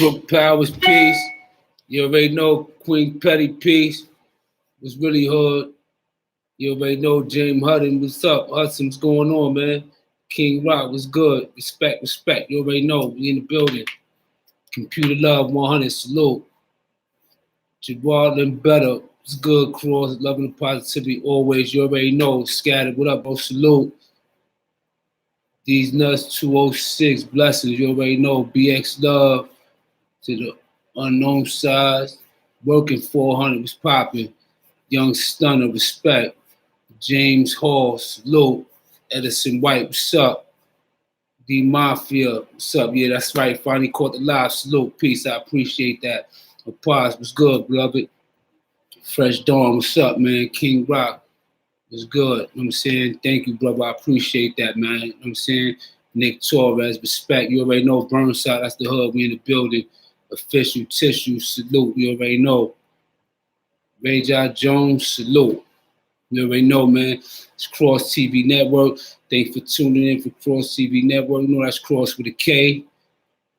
Brooke Powers, peace. You already know Queen Petty, peace. Was really hard. You already know James Hudson, what's up? Hudson, what's going on, man? King Rock, what's good? Respect, respect. You already know, we in the building. Computer Love 100, salute. Jawad and Better, what's good, Kross? Loving the positivity always. You already know. Scattered, what up, bro? Salute. These Nuts 206, blessings. You already know. BX Love to the unknown size. Working 400 was popping. Young Stunner, respect. James Hall, salute. Edison White, what's up? D Mafia, what's up? Yeah, that's right. Finally caught the live. Salute, peace. I appreciate that. Applause, what's good, beloved? Fresh Dawn, what's up, man? King Rock, what's good? You know what I'm saying? Thank you, brother. I appreciate that, man. You know what I'm saying? Nick Torres, respect. You already know Burnside, that's the hood. We in the building. Official Tissue, salute. You already know. Ray J. Jones, salute. You already know, man. It's Kross TV Network. Thanks for tuning in for Kross TV Network. You know that's Kross with a K.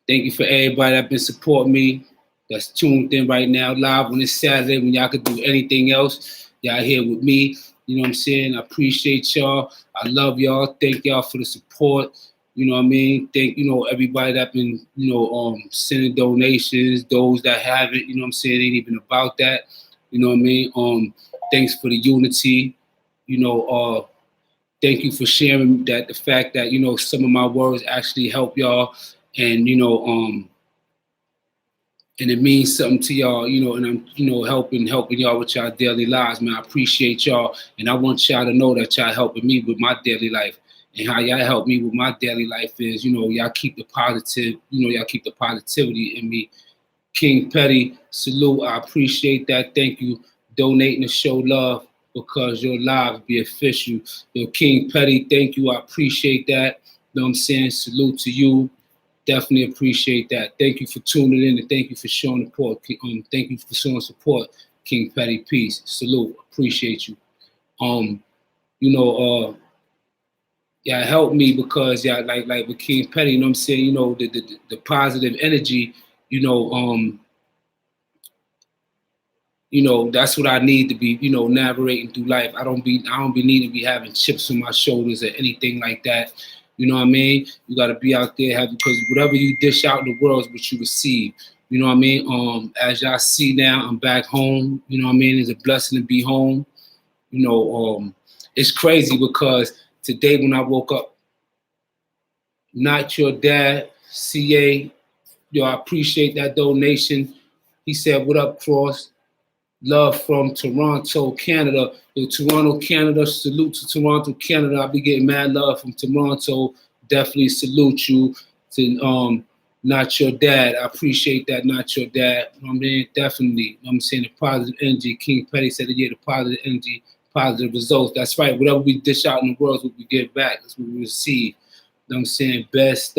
Thank you for everybody that's been supporting me. That's tuned in right now live on this Saturday when y'all could do anything else. Y'all here with me. You know what I'm saying? I appreciate y'all. I love y'all. Thank y'all for the support. You know what I mean? Thank, you know, everybody that been, you know, sending donations, those that haven't, you know what I'm saying? It ain't even about that. You know what I mean? Thanks for the unity. You know, thank you for sharing that, the fact that, you know, some of my words actually help y'all, and, you know, and it means something to y'all, you know, and I'm, you know, helping y'all with y'all daily lives, man. I appreciate y'all, and I want y'all to know that y'all helping me with my daily life. And how y'all help me with my daily life is, you know, y'all keep the positive, you know, y'all keep the positivity in me. King Petty, salute. I appreciate that. Thank you. Donating to show love because your lives be official. Yo, King Petty, thank you. I appreciate that. You know what I'm saying? Salute to you. Definitely appreciate that. Thank you for tuning in, and thank you for showing support. Thank you for showing support, King Petty. Peace. Salute. Appreciate you. You know, y'all help me because y'all like with King Petty, you know what I'm saying? You know, the positive energy, you know, that's what I need to be, you know, navigating through life. I don't be needing to be having chips on my shoulders or anything like that. You know what I mean? You gotta be out there, because whatever you dish out in the world is what you receive. You know what I mean? As y'all see now, I'm back home. You know what I mean? It's a blessing to be home. You know, it's crazy because today when I woke up, Not Your Dad, CA, yo, I appreciate that donation. He said, what up, Kross? Love from Toronto, Canada. Yo, Toronto, Canada, salute to Toronto, Canada. I'll be getting mad love from Toronto. Definitely salute you to Not Your Dad. I appreciate that, Not Your Dad. You know what I mean? Definitely. You know what I'm saying? The positive energy. King Petty said, yeah, the positive energy, positive results. That's right. Whatever we dish out in the world is what we get back. That's what we receive. You know what I'm saying? Best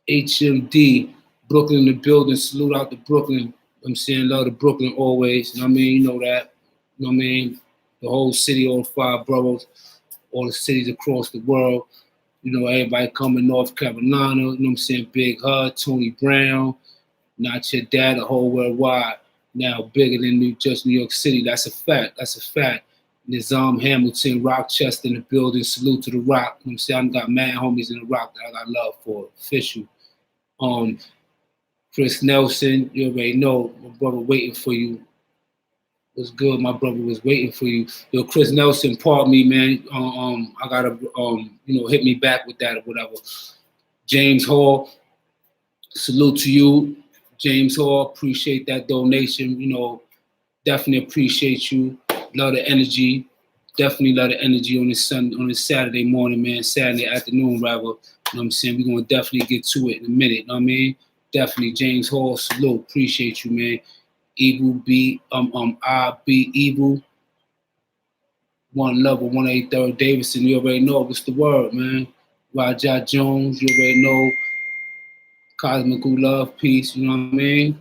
HMD, Brooklyn in the building. Salute out to Brooklyn. I'm saying love to Brooklyn always. You know what I mean? You know that. You know what I mean? The whole city, all 5 boroughs, all the cities across the world. You know, everybody coming North Carolina. You know what I'm saying? Big Hud, Tony Brown, Not Your Dad, the whole worldwide. Now bigger than just New York City. That's a fact. That's a fact. Nizam Hamilton, Rochester in the building. Salute to the Rock. You know what I'm saying? I got mad homies in the Rock that I got love for. Official. Chris Nelson, you already know, my brother waiting for you. What's good? My brother was waiting for you. Yo, Chris Nelson, pardon me, man. I gotta, you know, hit me back with that or whatever. James Hall, salute to you. James Hall, appreciate that donation. You know, definitely appreciate you. Love the energy. Definitely love the energy on this Saturday morning, man. Saturday afternoon, rather. You know what I'm saying? We're gonna definitely get to it in a minute. You know what I mean? Definitely, James Hall, salute. Appreciate you, man. Evil B, I be Evil. One Level, 183rd Davidson. You already know what's the word, man. Rajah Jones, you already know. Cosmical Love, peace. You know what I mean?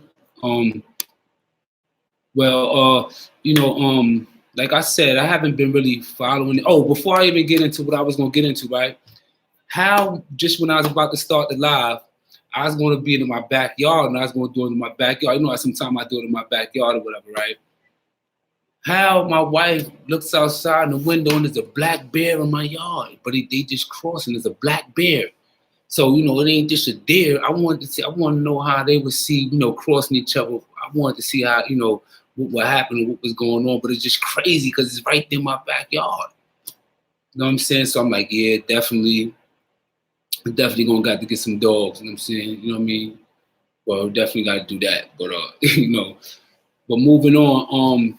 Well, you know, like I said, I haven't been really following it. Oh, before I even get into what I was gonna get into, right? How just when I was about to start the live, I was going to be in my backyard, and I was going to do it in my backyard. You know, sometimes I do it in my backyard or whatever, right? How my wife looks outside in the window and there's a black bear in my yard, but they just crossing. There's a black bear. So, you know, it ain't just a deer. I want to know how they would see, you know, crossing each other. I wanted to see how, you know, what happened, what was going on. But it's just crazy because it's right there in my backyard. You know what I'm saying? So I'm like, yeah, definitely gonna got to get some dogs. You know what I'm saying? You know what I mean? Well, definitely got to do that. But you know, but moving on.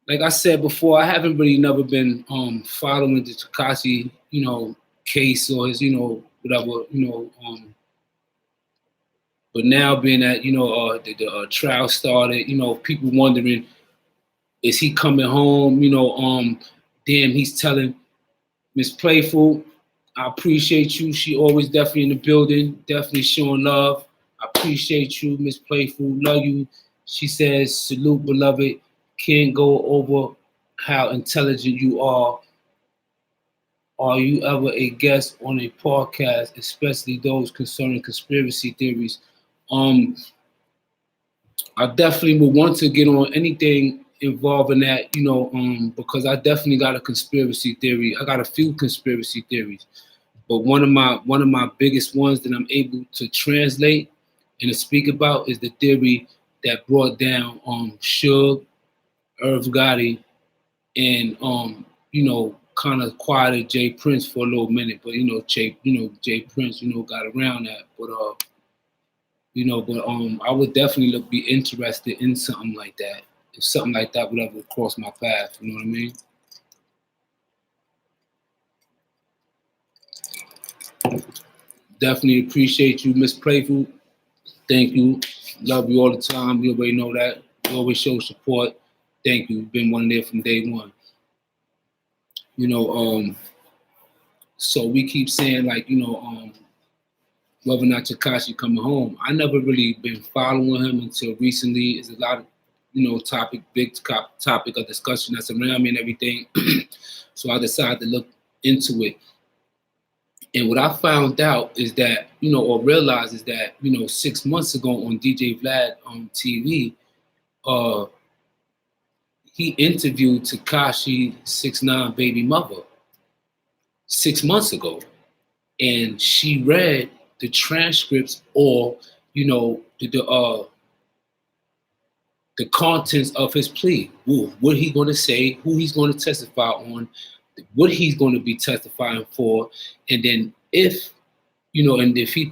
Like I said before, I haven't really never been following the Tekashii, you know, case or his, you know, whatever, you know. But now being that, you know, the trial started, you know, people wondering, is he coming home? You know, damn, he's telling Miss Playful, I appreciate you. She always definitely in the building, definitely showing love. I appreciate you, Miss Playful. Love you. She says, salute, beloved. Can't go over how intelligent you are. Are you ever a guest on a podcast, especially those concerning conspiracy theories? I definitely would want to get on anything involving that, you know, because I definitely got a conspiracy theory. I got a few conspiracy theories, but one of my biggest ones that I'm able to translate and to speak about is the theory that brought down Suge, Irv Gotti, and you know, kind of quieted Jay Prince for a little minute, but Jay Prince, you know, got around that, but I would definitely be interested in something like that. If something like that would ever cross my path, you know what I mean? Definitely appreciate you, Miss Playful. Thank you. Love you all the time. You already know that. You always show support. Thank you. You've been one there from day one. You know, so we keep saying like, you know, whether or not Tekashii coming home. I never really been following him until recently. It's a lot of, you know, big topic of discussion that's around me and everything. So I decided to look into it. And what I found out is that, you know, or realized is that, you know, 6 months ago on DJ Vlad on TV, he interviewed Tekashii 6ix9ine baby mother 6 months ago. And she read the transcripts or, you know, the contents of his plea. What he's going to say, who he's going to testify on, what he's going to be testifying for, and then if he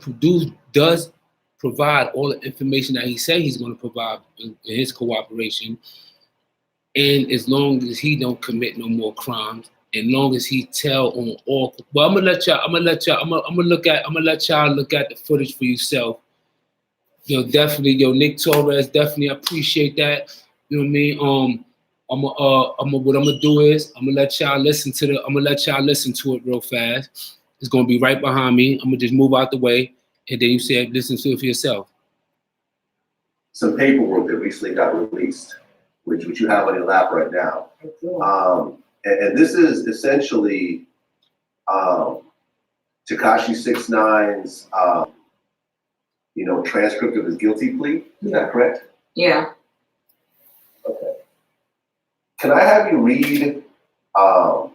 does provide all the information that he said he's going to provide in his cooperation, and as long as he don't commit no more crimes, and long as he tell on all, well, I'm gonna let y'all look at the footage for yourself. Definitely, Nick Torres, definitely appreciate that. You know what I mean? What I'm gonna do is I'm gonna let y'all listen to it real fast. It's gonna be right behind me. I'm gonna just move out the way, and then you say listen to it for yourself. Some paperwork that recently got released, which you have on your lap right now. And this is essentially Tekashii 6ix9ine's transcript of his guilty plea. Is that correct? Yeah. Okay. Can I have you read? Let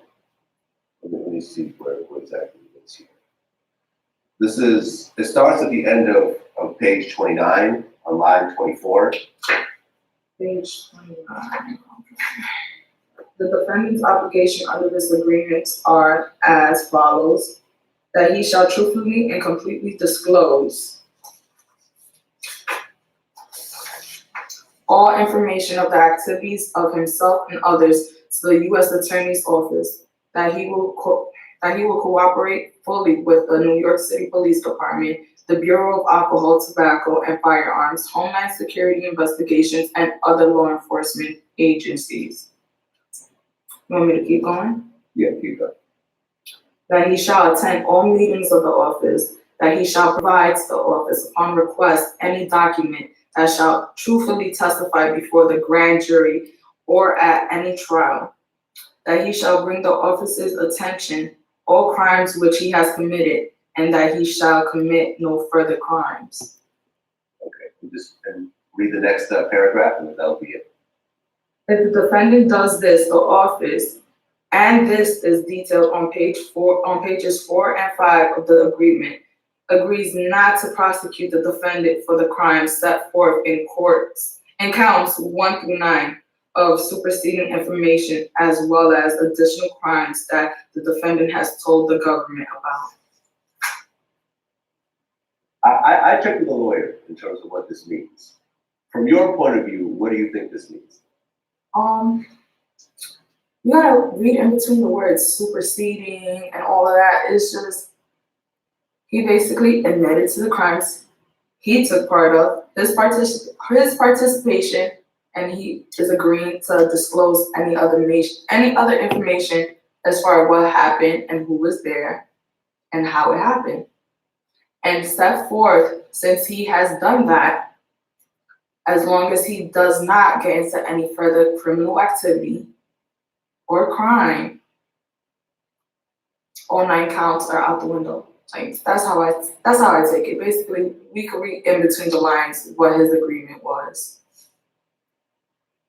me see where exactly it is here. It starts at the end of page 29 on line 24. Page 29. The defendant's obligation under this agreement are as follows: that he shall truthfully and completely disclose all information of the activities of himself and others to the U.S. Attorney's Office, that he will cooperate fully with the New York City Police Department, the Bureau of Alcohol, Tobacco, and Firearms, Homeland Security Investigations, and other law enforcement agencies. You want me to keep going? Yeah, keep going. That he shall attend all meetings of the office, that he shall provide to the office upon request any document that shall truthfully testify before the grand jury or at any trial, that he shall bring the office's attention all crimes which he has committed, and that he shall commit no further crimes. Okay, and read the next paragraph, and that'll be it. If the defendant does this, the office, and this is detailed on pages 4 and 5 of the agreement, agrees not to prosecute the defendant for the crimes set forth in counts 1 through 9 of superseding information, as well as additional crimes that the defendant has told the government about. I checked with a lawyer in terms of what this means. From your point of view, what do you think this means? You gotta read in between the words superseding and all of that. It's just, he basically admitted to the crimes he took part of, his participation, and he is agreeing to disclose any other information as far as what happened and who was there and how it happened. And step forth, since he has done that, as long as he does not get into any further criminal activity or crime, all 9 counts are out the window. Like, that's how I take it. Basically, we could read in between the lines what his agreement was.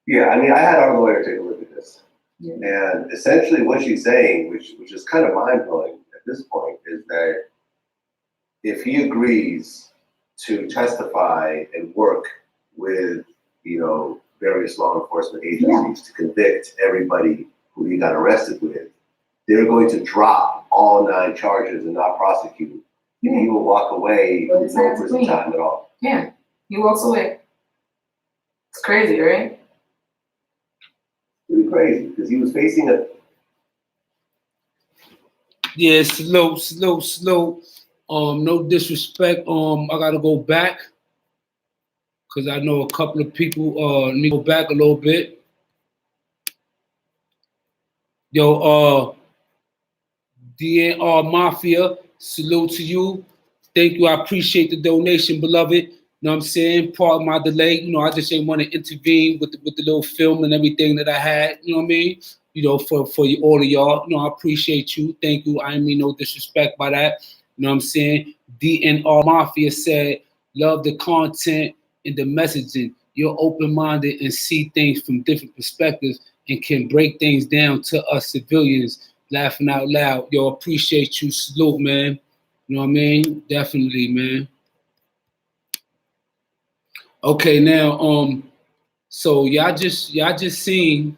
Yeah, I mean, I had our lawyer take a look at this. Yeah. And essentially what she's saying, which is kind of mind-blowing at this point, is that if he agrees to testify and work with, various law enforcement agencies to convict everybody who he got arrested with, they're going to drop all 9 charges and not prosecute him. And he will walk away with no prison time at all. Yeah, he walks away. It's crazy, right? Really crazy, because he was facing a... Yeah, slow. No disrespect. I gotta go back because I know a couple of people need to go back a little bit. Yo, DNR Mafia, salute to you. Thank you. I appreciate the donation, beloved. You know what I'm saying? Part of my delay. I just didn't want to intervene with the little film and everything that I had. You know what I mean? For all of y'all. I appreciate you. Thank you. I didn't mean no disrespect by that. You know what I'm saying? DNR Mafia said, love the content and the messaging. You're open-minded and see things from different perspectives and can break things down to us civilians. Laughing out loud. Yo, appreciate you. Salute, man. You know what I mean? Definitely, man. Okay, now, so y'all just seen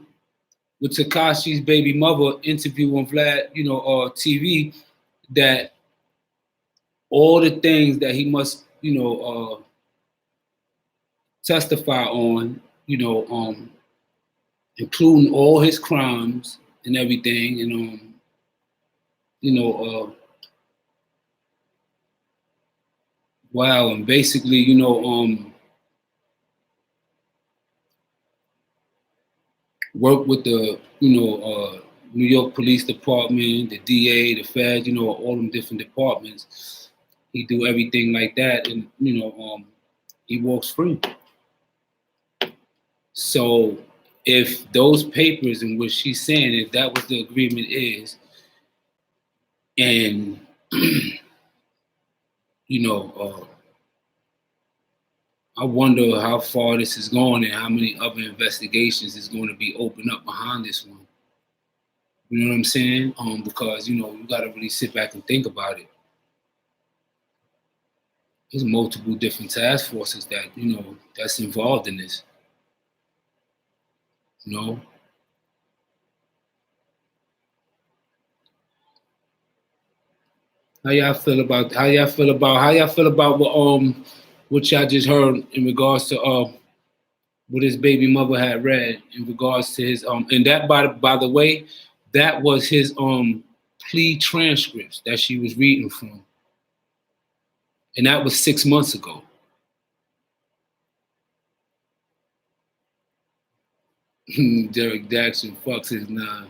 with Tekashii's baby mother interview on Vlad, TV, that all the things that he must, testify on, including all his crimes and everything, and wow, and basically, work with the, New York Police Department, the DA, the Fed, all them different departments. He do everything like that, and he walks free. So if those papers in which she's saying, if that was the agreement is, and I wonder how far this is going and how many other investigations is going to be opened up behind this one. You know what I'm saying? Because you got to really sit back and think about it. There's multiple different task forces that that's involved in this. How y'all feel about what y'all just heard in regards to what his baby mother had read in regards to his and that by the way, that was his plea transcripts that she was reading from. And that was 6 months ago. Derek Jackson fucks his 9.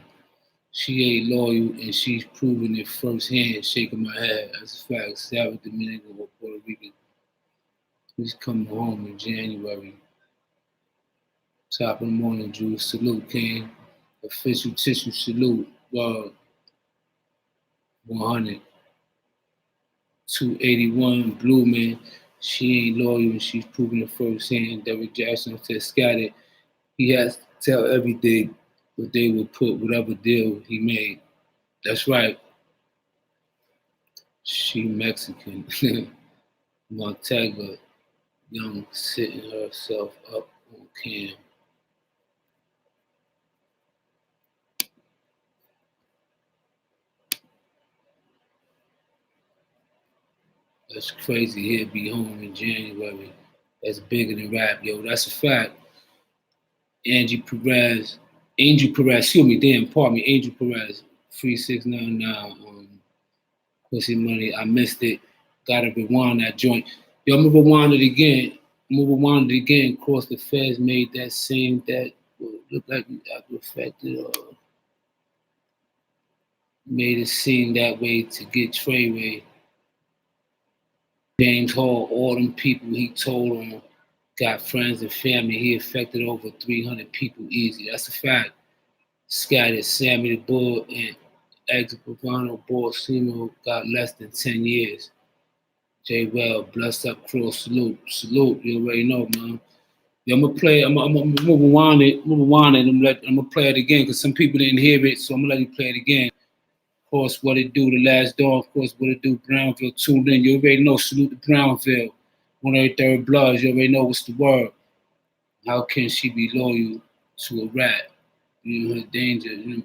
She ain't loyal and she's proven it firsthand, shaking my head. That's a fact. South Dominican or Puerto Rican. He's coming home in January. Top of the morning, Drew. Salute, King. Official tissue salute. 100. 281 Blumen. She ain't loyal and she's proven it firsthand. Derrick Jackson said scattered. He has to tell everything, but they will put whatever deal he made. That's right. She Mexican. Montega Young sitting herself up on cam. That's crazy. He'll be home in January. That's bigger than rap, yo. That's a fact. Angel Perez, excuse me, pardon me, Angel Perez, 3699, Pussy Money. I missed it. Gotta rewind that joint. Yo, I'm gonna rewind it again. Kross the Feds made that same that looked like we affected or made it seem that way to get Treyway. James Hall, all them people he told on got friends and family. He affected over 300 people easy. That's a fact. Scattered Sammy the Bull and ex Pavano Borsino got less than 10 years. J. Well, bless up, Kross, salute. You already know, man. Yeah, I'm gonna play. I'm gonna rewind it. I'm gonna play it again because some people didn't hear it, so I'm gonna let you play it again. Of course, what it do, the last door. Of course, what it do, Brownville tuned in. You already know. Salute to Brownville. 183rd Bloods. You already know what's the word. How can she be loyal to a rat? You know her danger. You know.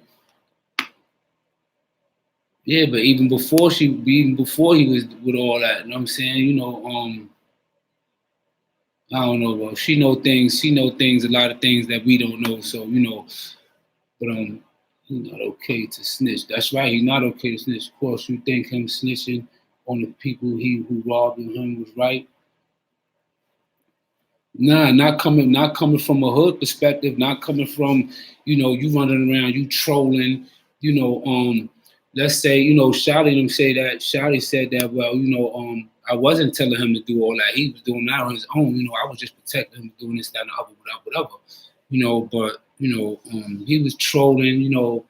Yeah, but even before he was with all that, you know what I'm saying? You know, I don't know, bro. She know things, a lot of things that we don't know. So, you know, but he's not okay to snitch. That's right, he's not okay to snitch. Of course, you think him snitching on the people who robbed him was right? Nah, not coming from a hood perspective, not coming from, you know, you running around, you trolling, you know, let's say, you know, Shouty said that, well, you know, I wasn't telling him to do all that. He was doing that on his own, you know, I was just protecting him, doing this, that, and the other, whatever. You know, but, you know, he was trolling, you know,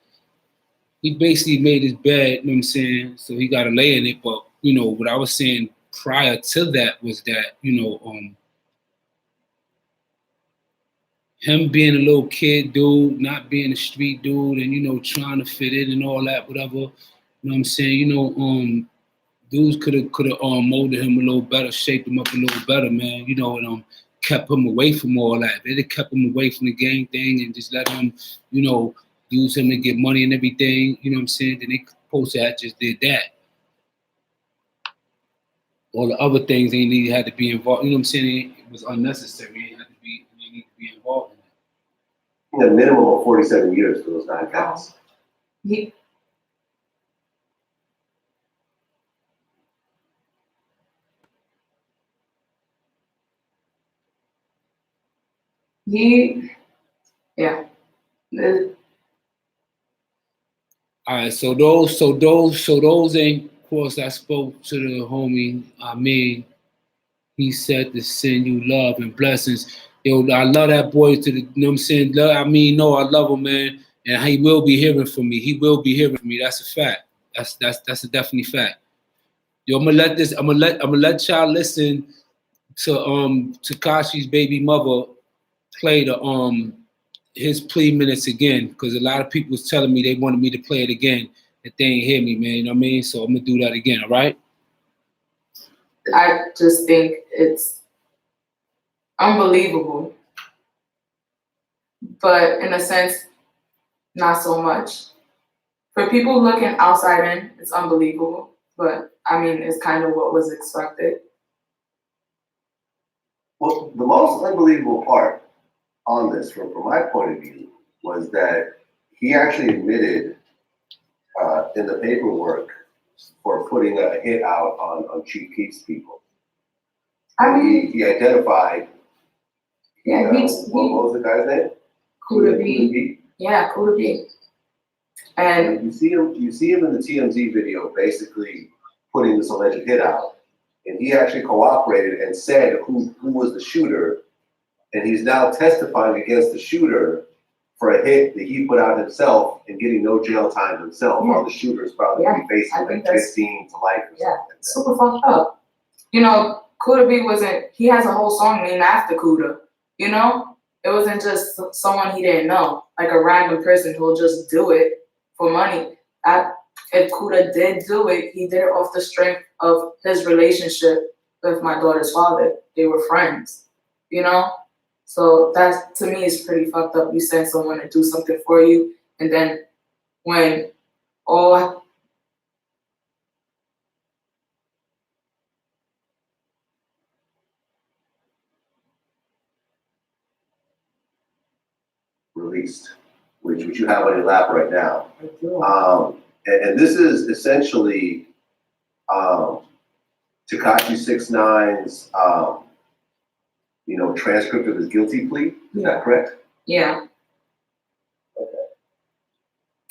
he basically made his bed, you know what I'm saying? So he got to lay in it. But, you know, what I was saying prior to that was that, you know, him being a little kid dude, not being a street dude, and you know, trying to fit in and all that, whatever. You know what I'm saying? You know, dudes could have molded him a little better, shaped him up a little better, man. You know, and kept him away from all that. They'd have kept him away from the gang thing and just let him, you know, use him to get money and everything. You know what I'm saying? Then they supposed to have just did that. All the other things they needed had to be involved. You know what I'm saying? It was unnecessary. They need to be involved in it. A minimum of 47 years for those 9 counts. He yeah. All right, so those ain't. Of course, I spoke to the homie. I mean, he said to send you love and blessings. Yo, I love that boy to the. You know what I'm saying? I love him, man, and he will be hearing from me. He will be hearing from me. That's a fact. That's a definitely fact. Yo, I'm gonna let y'all listen to Tekashii's baby mother play the his plea minutes again, because a lot of people was telling me they wanted me to play it again, that they ain't hear me, man. You know what I mean? So I'm gonna do that again. All right? I just think it's unbelievable, but in a sense, not so much. For people looking outside in, it's unbelievable, but I mean, it's kind of what was expected. Well, the most unbelievable part on this, from my point of view, was that he actually admitted in the paperwork for putting a hit out on Chief Keef's people. I mean, he identified. Yeah, what was the guy's name? Kuda B. Yeah, Kuda B. And you see him in the TMZ video, basically putting this alleged hit out, and he actually cooperated and said who was the shooter, and he's now testifying against the shooter for a hit that he put out himself and getting no jail time himself, while the shooter's probably be facing like 15 to life or something. Yeah, super fucked up. You know, Kuda B he has a whole song named after Kuda, you know? It wasn't just someone he didn't know, like a random person who'll just do it for money. If Kuda did do it, he did it off the strength of his relationship with my daughter's father. They were friends, you know? So that, to me, is pretty fucked up. You send someone to do something for you, and then when all released, which you have on your lap right now. And this is essentially Tekashii 6ix9ine's transcript of his guilty plea. Is that correct? Yeah. Okay.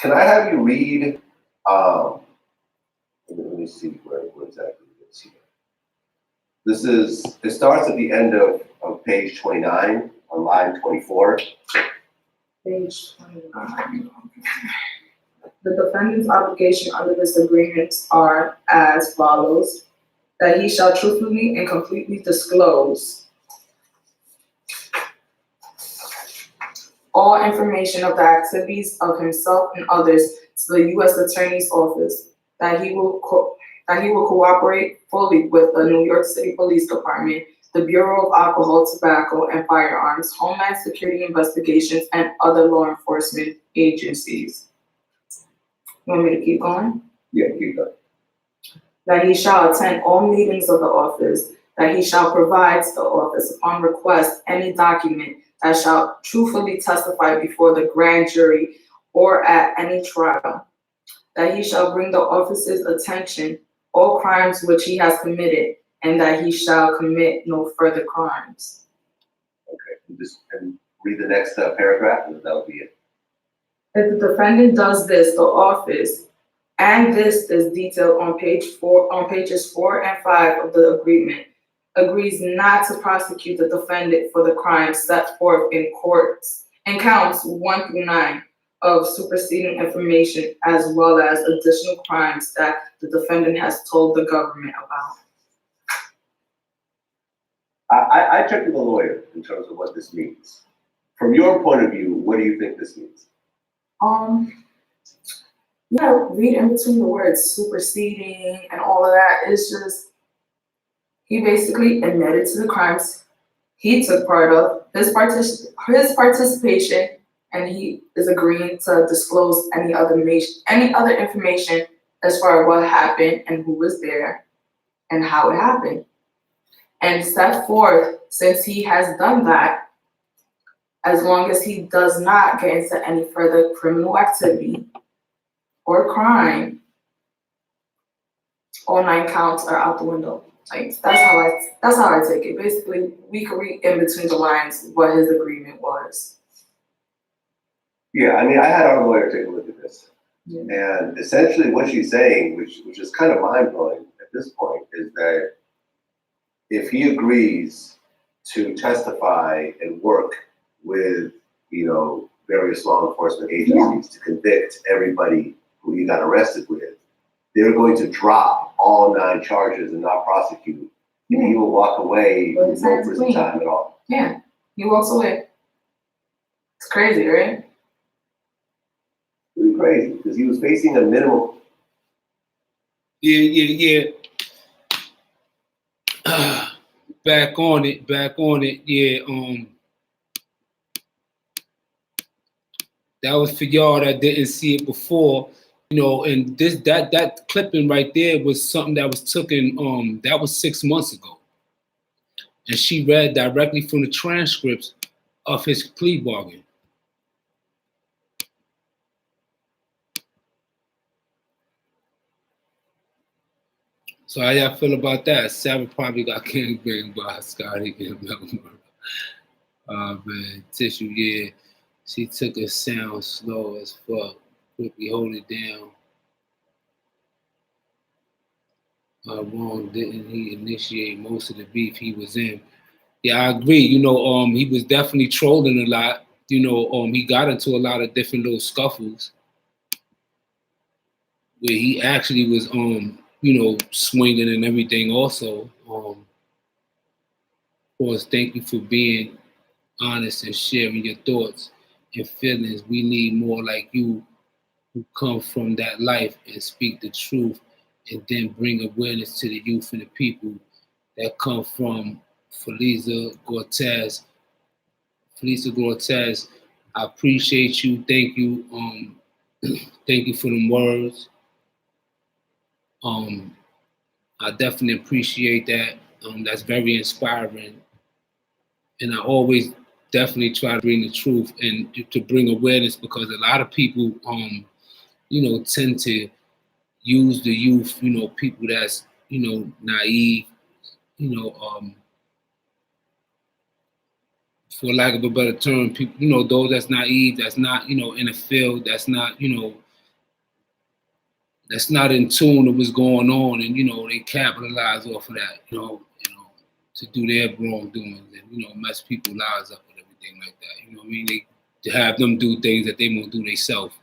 Can I have you read? Let me see where exactly it is here. It starts at the end of page 29 on line 24. Page 29. The defendant's obligation under this agreement are as follows: that he shall truthfully and completely disclose all information of the activities of himself and others to the U.S. Attorney's Office, that he will cooperate fully with the New York City Police Department, the Bureau of Alcohol, Tobacco, and Firearms, Homeland Security Investigations, and other law enforcement agencies. You want me to keep going? Yeah, keep going. That he shall attend all meetings of the office, that he shall provide to the office upon request any document that shall truthfully testify before the grand jury or at any trial, that he shall bring the office's attention all crimes which he has committed, and that he shall commit no further crimes. Okay, and read the next paragraph, and that'll be it. If the defendant does this, the office, and this is detailed on pages 4 and 5 of the agreement, agrees not to prosecute the defendant for the crimes set forth in counts 1 through 9 of superseding information, as well as additional crimes that the defendant has told the government about. I checked with a lawyer in terms of what this means. From your point of view, what do you think this means? Read in between the words superseding and all of that. It's just, he basically admitted to the crimes he took part of, his participation, and he is agreeing to disclose any other information as far as what happened and who was there and how it happened. And set forth, since he has done that, as long as he does not get into any further criminal activity or crime, all 9 counts are out the window. Like, that's how I take it. Basically, we could read in between the lines what his agreement was. Yeah, I mean, I had our lawyer take a look at this. Yeah. And essentially what she's saying, which is kind of mind-blowing at this point, is that if he agrees to testify and work with, various law enforcement agencies to convict everybody who he got arrested with, they're going to drop all 9 charges and not prosecute. And he will walk away with no prison time at all. Yeah, he walks away. It's crazy, right? Really crazy, because he was facing a minimum. Yeah. Back on it. Yeah. That was for y'all that didn't see it before, and that clipping right there was something that was taken. That was 6 months ago, and she read directly from the transcripts of his plea bargain. So how y'all feel about that? Sarah probably got gangbanged by Scotty and Melmur. Man, Tissue, yeah. She took a sound slow as fuck. Quickly hold it down. Wrong, didn't he initiate most of the beef he was in? Yeah, I agree. He was definitely trolling a lot. he got into a lot of different little scuffles where he actually was, swinging and everything also. Of course, thank you for being honest and sharing your thoughts and feelings. We need more like you who come from that life and speak the truth and then bring awareness to the youth and the people that come from Felisa Cortez. Felisa Cortez, I appreciate you. Thank you. Thank you for them words. I definitely appreciate that. That's very inspiring. And I always definitely try to bring the truth and to bring awareness, because a lot of people, tend to use the youth, people that's, naive, for lack of a better term, people, those that's naive, that's not, in the field, that's not, that's not in tune with what's going on, and they capitalize off of that, to do their wrongdoings and mess people's lives up and everything like that. You know what I mean? They to have them do things that they won't do themselves.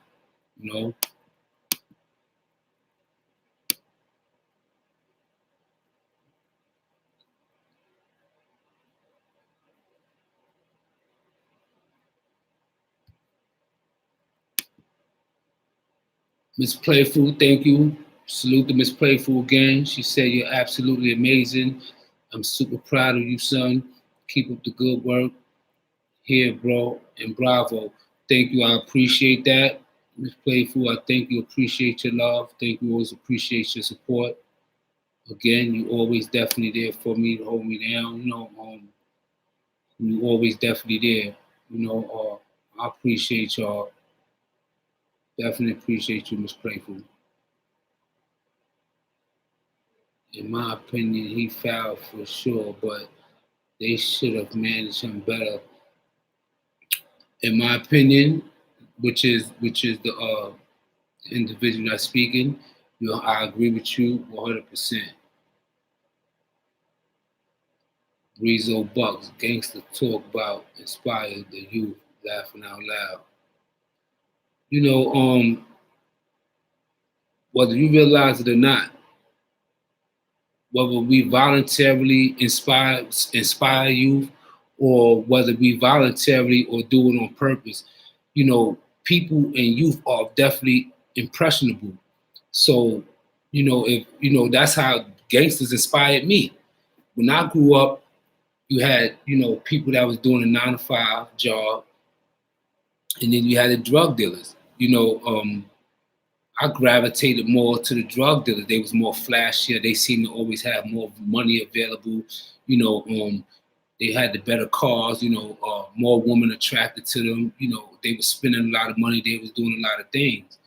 Miss Playful, thank you. Salute to Miss Playful again. She said you're absolutely amazing. I'm super proud of you, son. Keep up the good work. Here, bro, and bravo. Thank you. I appreciate that. Miss Playful, I thank you. Appreciate your love. Thank you. Always appreciate your support. Again, you always definitely there for me to hold me down. You always definitely there. I appreciate y'all. Definitely appreciate you, Miss Playful. In my opinion, he fouled for sure, but they should have managed him better. In my opinion, which is the individual that's speaking, I agree with you 100%. Rezo Bucks, gangster talk about inspired the youth, laughing out loud. Whether you realize it or not, whether we voluntarily inspire youth, or whether we voluntarily or do it on purpose, people and youth are definitely impressionable. So, if that's how gangsters inspired me. When I grew up, you had, people that was doing a 9-to-5 job, and then you had the drug dealers. I gravitated more to the drug dealers. They was more flashier. They seemed to always have more money available. They had the better cars. More women attracted to them. They were spending a lot of money. They was doing a lot of things.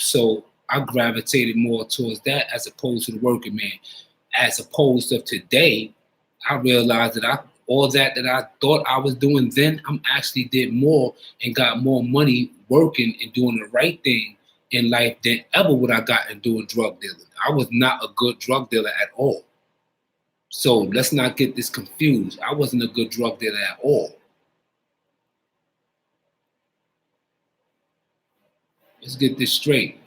So I gravitated more towards that as opposed to the working man. As opposed to today, I realized that all that I thought I was doing then, I'm actually did more and got more money working and doing the right thing in life than ever would I got in doing drug dealing. I was not a good drug dealer at all. So let's not get this confused. I wasn't a good drug dealer at all. Let's get this straight.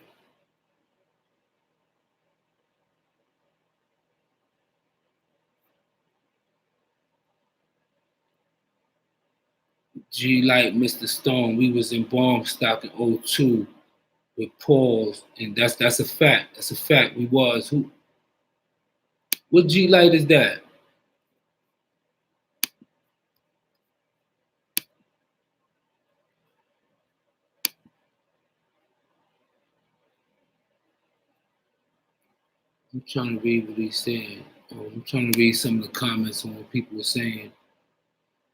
G like Mr. Stone, we was in bomb stock in 02 with Pauls, and that's a fact. That's a fact. We was. What G light is that? I'm trying to read what he's saying. I'm trying to read some of the comments on what people were saying.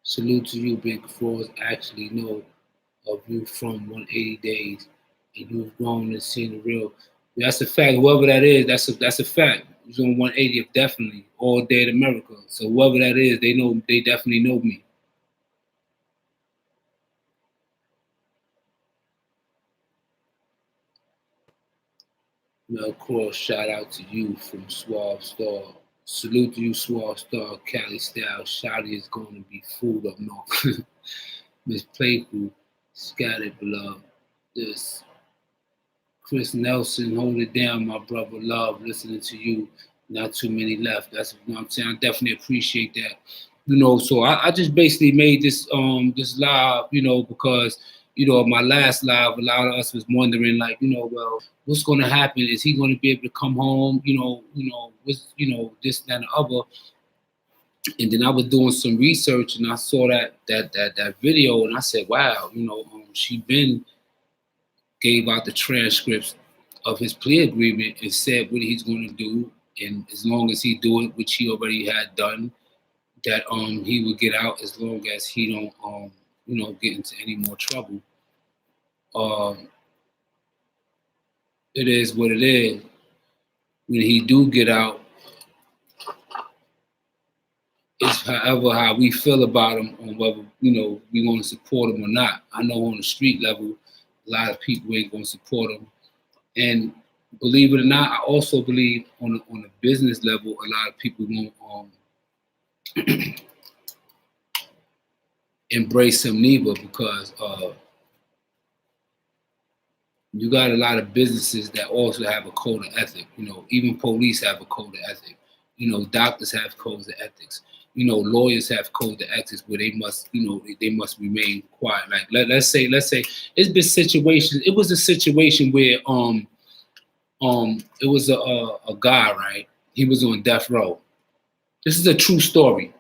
Salute to you, Big Frost. Actually know of you from 180 days, and you've grown and seen the real. That's a fact. Whoever that is, that's a fact. He's on 180th, definitely all day in America. So whoever that is, they definitely know me. Of course, shout out to you from Suave Star. Salute to you, Suave Star, Cali Style. Shouty is going to be food up north. Miss Playful, Scattered Beloved. This Chris Nelson, hold it down, my brother. Love listening to you. Not too many left. That's what I'm saying. I definitely appreciate that. So I just basically made this this live, because my last live, a lot of us was wondering, like, well, what's gonna happen? Is he gonna be able to come home? What's this, that, and the other. And then I was doing some research and I saw that video and I said, wow, she been gave out the transcripts of his plea agreement and said what he's going to do, and as long as he do it, which he already had done, that he would get out as long as he don't get into any more trouble. It is what it is. When he do get out, it's however how we feel about him, on whether we want to support him or not. I know on the street level, a lot of people ain't going to support him. And believe it or not, I also believe on a business level, a lot of people won't embrace him neither, because you got a lot of businesses that also have a code of ethics. Even police have a code of ethics. Doctors have codes of ethics. Lawyers have codes of ethics where they must, they must remain quiet. Like let's say it's been situations. It was a situation where it was a guy, right? He was on death row. This is a true story.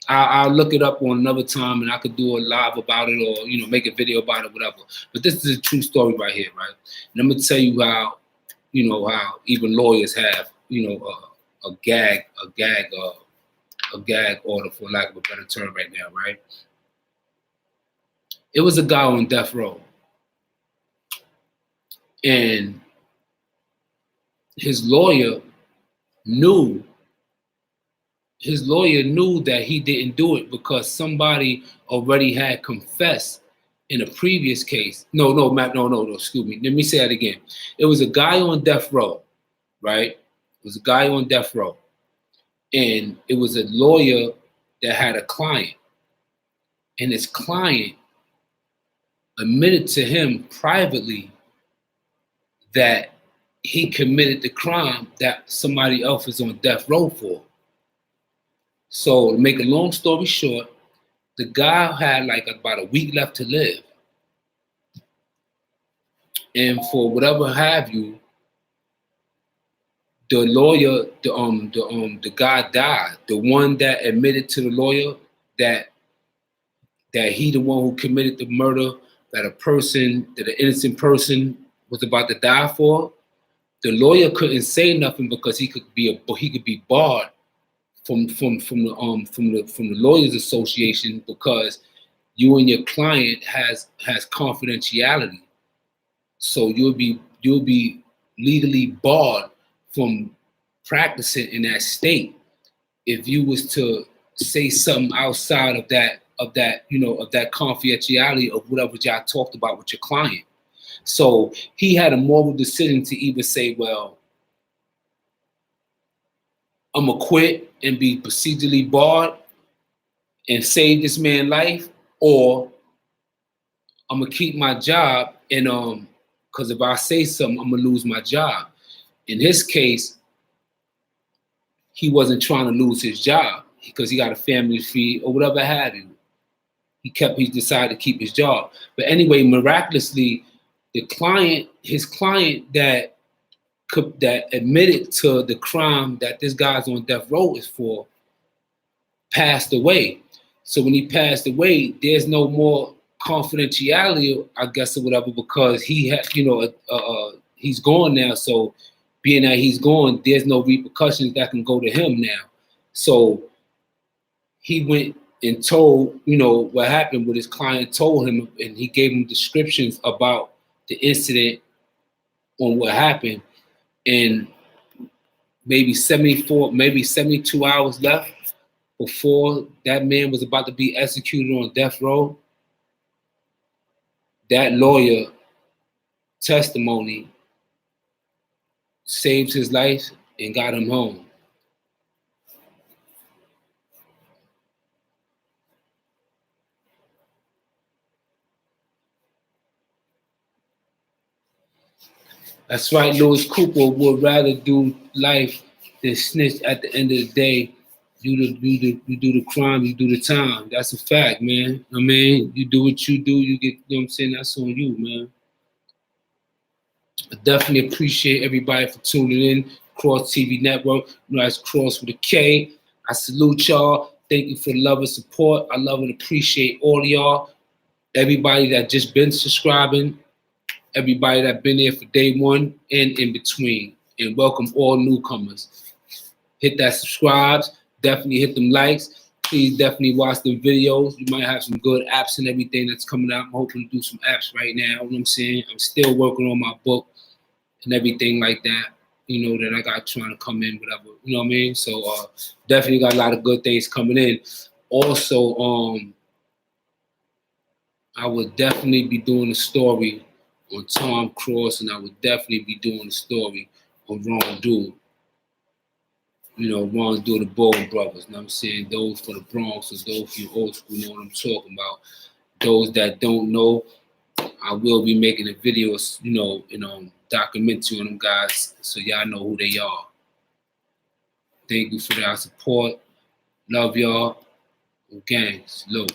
I'll look it up on another time, and I could do a live about it, or make a video about it, whatever. But this is a true story right here, right? And I'm gonna tell you how, how even lawyers have, a gag order, for lack of a better term, right now, right? It was a guy on death row, and his lawyer knew that he didn't do it because somebody already had confessed in a previous case. No, Matt, no, excuse me. Let me say that again. It was a guy on death row, right? It was a guy on death row. And it was a lawyer that had a client. And his client admitted to him privately that he committed the crime that somebody else was on death row for. So to make a long story short, the guy had like about a week left to live. And for whatever have you, the lawyer, the guy died. The one that admitted to the lawyer that he the one who committed the murder, that an innocent person was about to die for. The lawyer couldn't say nothing because he could be barred from the lawyers association, because you and your client has confidentiality. So you'll be legally barred from practicing in that state if you was to say something outside of that confidentiality of whatever y'all talked about with your client. So he had a moral decision to either say, well, I'm gonna quit and be procedurally barred and save this man's life, or I'm gonna keep my job, and because if I say something, I'm gonna lose my job. In his case, he wasn't trying to lose his job because he got a family to feed or whatever have you. He decided to keep his job. But anyway, miraculously, his client that admitted to the crime that this guy's on death row is for, passed away. So when he passed away, there's no more confidentiality, I guess, or whatever, because he had, he's gone now. So being that he's gone, there's no repercussions that can go to him now. So he went and told, what happened, what his client told him, and he gave him descriptions about the incident on what happened. And maybe 72 hours left before that man was about to be executed on death row, that lawyer testimony saved his life and got him home. That's right, Louis Cooper would rather do life than snitch at the end of the day. You do the crime, you do the time. That's a fact, man. I mean, you do what you do, you get, you know what I'm saying? That's on you, man. I definitely appreciate everybody for tuning in. Kross TV Network, you know, that's Kross with a K. I salute y'all. Thank you for the love and support. I love and appreciate all of y'all. Everybody that just been subscribing, everybody that been there for day one and in between. And welcome all newcomers. Hit that subscribe, definitely hit them likes. Please definitely watch the videos. You might have some good apps and everything that's coming out. I'm hoping to do some apps right now, you know what I'm saying? I'm still working on my book and everything like that, you know, that I got trying to come in, whatever, you know what I mean? So definitely got a lot of good things coming in. Also, I would definitely be doing a story on Tom Kross, and I would definitely be doing a story on Ron Dude. You know, Ron Dude, the Bowen brothers, you know what I'm saying? Those for the Bronxers, those for you old school know what I'm talking about. Those that don't know, I will be making a video, you know, documentary on them guys so y'all know who they are. Thank you for their support. Love y'all. Gang, salute.